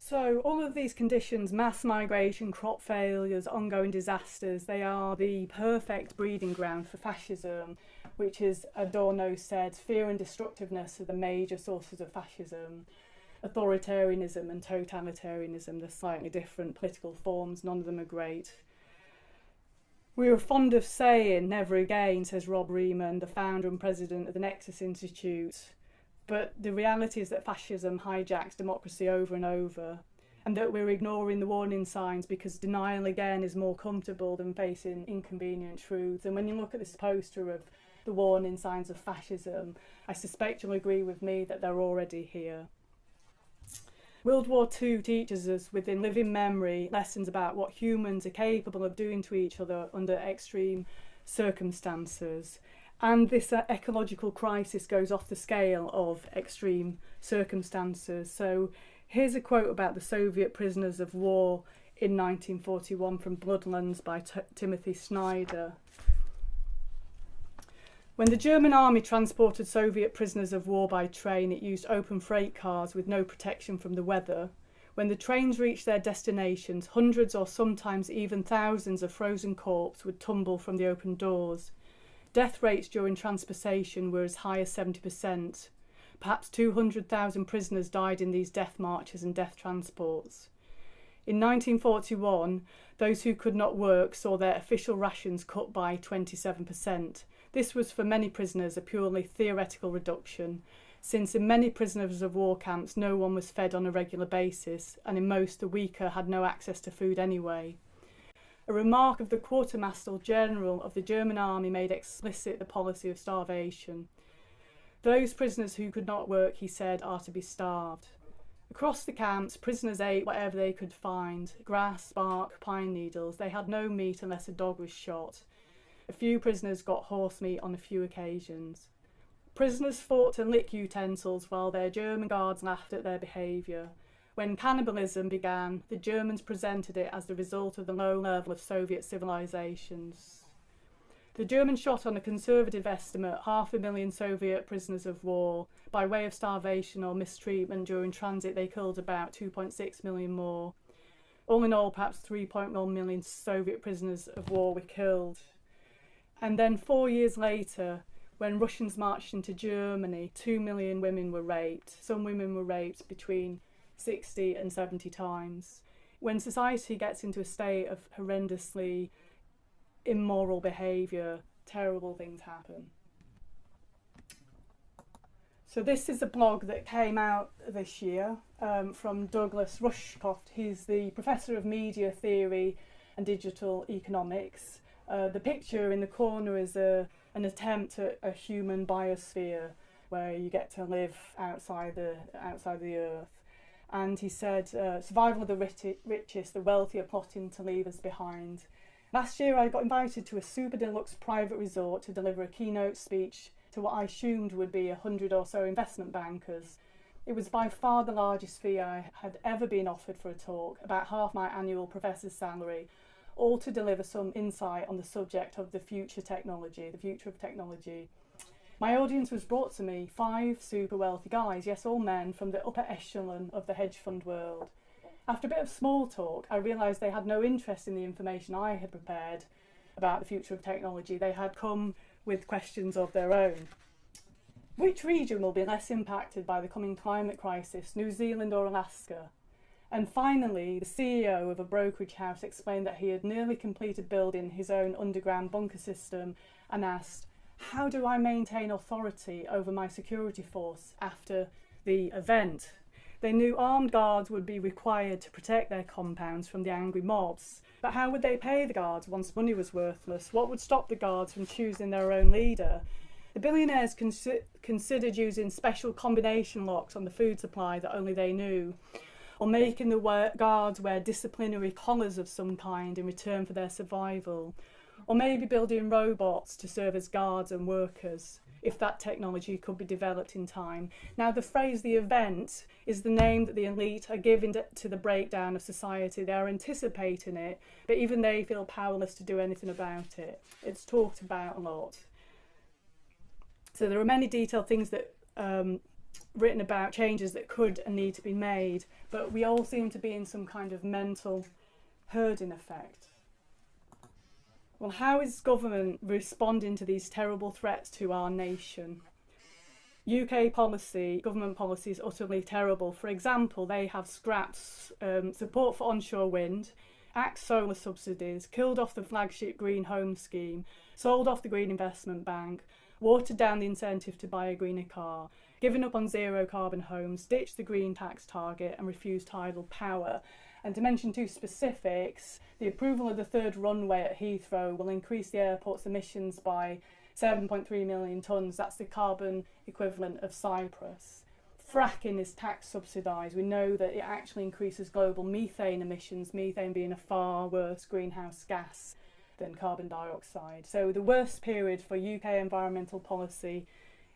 So all of these conditions, mass migration, crop failures, ongoing disasters, they are the perfect breeding ground for fascism, which is, Adorno said, fear and destructiveness are the major sources of fascism. Authoritarianism and totalitarianism, they're slightly different political forms, none of them are great. We were fond of saying, never again, says Rob Riemann, the founder and president of the Nexus Institute. But the reality is that fascism hijacks democracy over and over, and that we're ignoring the warning signs because denial again is more comfortable than facing inconvenient truths. And when you look at this poster of the warning signs of fascism, I suspect you'll agree with me that they're already here. World War II teaches us within living memory lessons about what humans are capable of doing to each other under extreme circumstances. And this ecological crisis goes off the scale of extreme circumstances. So here's a quote about the Soviet prisoners of war in 1941 from Bloodlands by Timothy Snyder. When the German army transported Soviet prisoners of war by train, it used open freight cars with no protection from the weather. When the trains reached their destinations, hundreds or sometimes even thousands of frozen corpses would tumble from the open doors. Death rates during transportation were as high as 70%. Perhaps 200,000 prisoners died in these death marches and death transports. In 1941, those who could not work saw their official rations cut by 27%. This was for many prisoners a purely theoretical reduction, since in many prisoners of war camps no one was fed on a regular basis, and in most the weaker had no access to food anyway. A remark of the Quartermaster General of the German army made explicit the policy of starvation. Those prisoners who could not work, he said, are to be starved. Across the camps, prisoners ate whatever they could find, grass, bark, pine needles. They had no meat unless a dog was shot. A few prisoners got horse meat on a few occasions. Prisoners fought to lick utensils while their German guards laughed at their behaviour. When cannibalism began, the Germans presented it as the result of the low level of Soviet civilizations. The Germans shot on a conservative estimate 500,000 Soviet prisoners of war. By way of starvation or mistreatment during transit, they killed about 2.6 million more. All in all, perhaps 3.1 million Soviet prisoners of war were killed. And then 4 years later, when Russians marched into Germany, 2 million women were raped. Some women were raped between 60 and 70 times. When society gets into a state of horrendously immoral behaviour, terrible things happen. So this is a blog that came out this year from Douglas Rushkoff. He's the Professor of Media Theory and Digital Economics. The picture in the corner is an attempt at a human biosphere where you get to live outside the earth. And he said, survival of the richest, the wealthy are plotting to leave us behind. Last year I got invited to a super deluxe private resort to deliver a keynote speech to what I assumed would be 100 or so investment bankers. It was by far the largest fee I had ever been offered for a talk, about half my annual professor's salary, all to deliver some insight on the subject of the future of technology. My audience was brought to me 5 super wealthy guys, yes, all men from the upper echelon of the hedge fund world. After a bit of small talk, I realised they had no interest in the information I had prepared about the future of technology. They had come with questions of their own. Which region will be less impacted by the coming climate crisis, New Zealand or Alaska? And finally, the CEO of a brokerage house explained that he had nearly completed building his own underground bunker system and asked, how do I maintain authority over my security force after the event? They knew armed guards would be required to protect their compounds from the angry mobs. But how would they pay the guards once money was worthless? What would stop the guards from choosing their own leader? The billionaires considered using special combination locks on the food supply that only they knew, or making the guards wear disciplinary collars of some kind in return for their survival, or maybe building robots to serve as guards and workers, if that technology could be developed in time. Now, the phrase "the event" is the name that the elite are giving to the breakdown of society. They are anticipating it, but even they feel powerless to do anything about it. It's talked about a lot. So there are many detailed things that written about changes that could and need to be made, but we all seem to be in some kind of mental herding effect. Well, how is government responding to these terrible threats to our nation? UK policy, government policy is utterly terrible. For example, they have scrapped support for onshore wind, axed solar subsidies, killed off the flagship Green Home Scheme, sold off the Green Investment Bank, watered down the incentive to buy a greener car, given up on zero carbon homes, ditched the green tax target and refused tidal power. And to mention two specifics, the approval of the third runway at Heathrow will increase the airport's emissions by 7.3 million tonnes. That's the carbon equivalent of Cyprus. Fracking is tax subsidised. We know that it actually increases global methane emissions, methane being a far worse greenhouse gas than carbon dioxide. So the worst period for UK environmental policy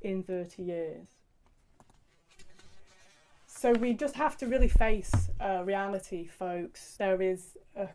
in 30 years. So we just have to really face reality, folks. There is a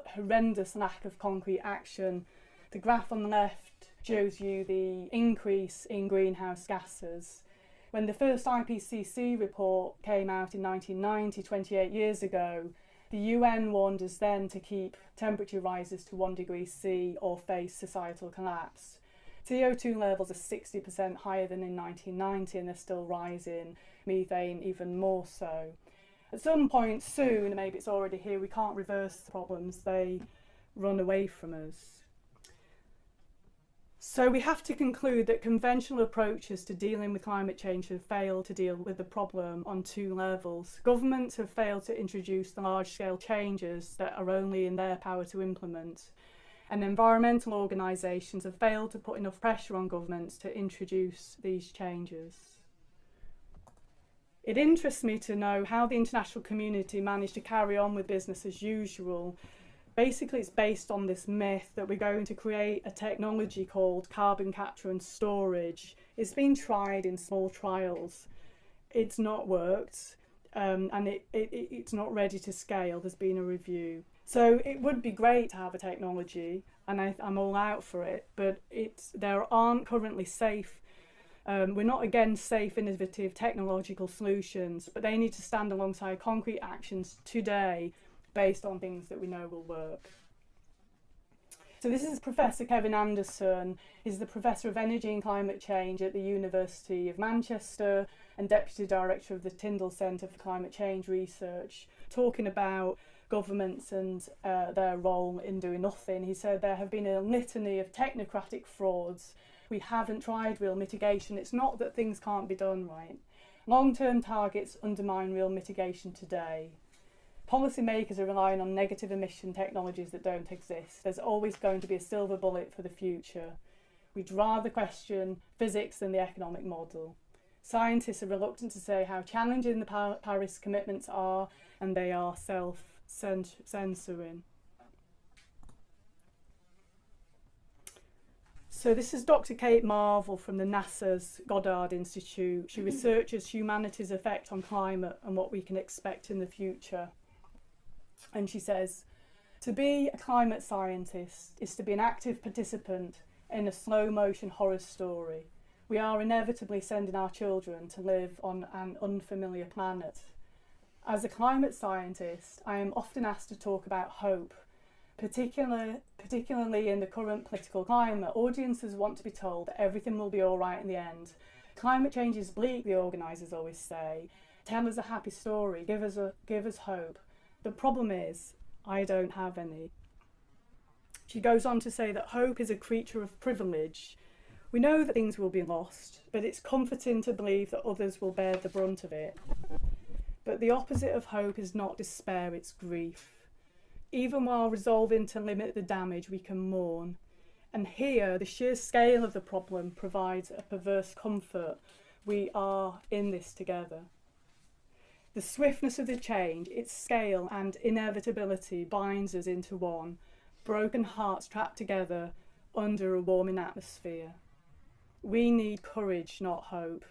horrendous lack of concrete action. The graph on the left shows you the increase in greenhouse gases. When the first IPCC report came out in 1990, 28 years ago, the UN warned us then to keep temperature rises to 1 degree C or face societal collapse. CO2 levels are 60% higher than in 1990 and they're still rising, methane even more so. At some point soon, maybe it's already here, we can't reverse the problems, they run away from us. So we have to conclude that conventional approaches to dealing with climate change have failed to deal with the problem on two levels. Governments have failed to introduce the large-scale changes that are only in their power to implement. And environmental organisations have failed to put enough pressure on governments to introduce these changes. It interests me to know how the international community managed to carry on with business as usual. Basically, it's based on this myth that we're going to create a technology called carbon capture and storage. It's been tried in small trials. It's not worked, and it's not ready to scale. There's been a review. So it would be great to have a technology, and I'm all out for it, but there aren't currently safe, we're not against safe, innovative technological solutions, but they need to stand alongside concrete actions today based on things that we know will work. So this is Professor Kevin Anderson. He's the Professor of Energy and Climate Change at the University of Manchester and Deputy Director of the Tyndall Centre for Climate Change Research, talking about governments and their role in doing nothing. He said there have been a litany of technocratic frauds. We haven't tried real mitigation. It's not that things can't be done right. Long-term targets undermine real mitigation today. Policymakers are relying on negative emission technologies that don't exist. There's always going to be a silver bullet for the future. We'd rather question physics than the economic model. Scientists are reluctant to say how challenging the Paris commitments are, and they are self-censoring. So this is Dr. Kate Marvel from the NASA's Goddard Institute. She researches humanity's effect on climate and what we can expect in the future. And she says, to be a climate scientist is to be an active participant in a slow-motion horror story. We are inevitably sending our children to live on an unfamiliar planet. As a climate scientist, I am often asked to talk about hope. Particularly in the current political climate, audiences want to be told that everything will be all right in the end. Climate change is bleak, the organisers always say. Tell us a happy story, give us hope. The problem is, I don't have any. She goes on to say that hope is a creature of privilege. We know that things will be lost, but it's comforting to believe that others will bear the brunt of it. But the opposite of hope is not despair, it's grief. Even while resolving to limit the damage, we can mourn. And here, the sheer scale of the problem provides a perverse comfort. We are in this together. The swiftness of the change, its scale and inevitability binds us into one, broken hearts trapped together under a warming atmosphere. We need courage, not hope.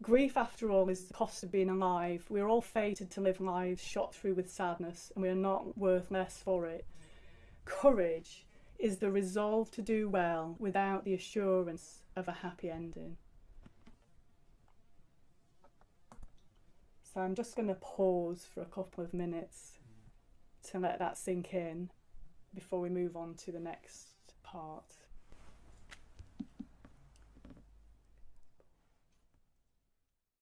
Grief, after all, is the cost of being alive. We're all fated to live lives shot through with sadness, and we are not worth less for it. Courage is the resolve to do well without the assurance of a happy ending. So I'm just going to pause for a couple of minutes to let that sink in before we move on to the next part.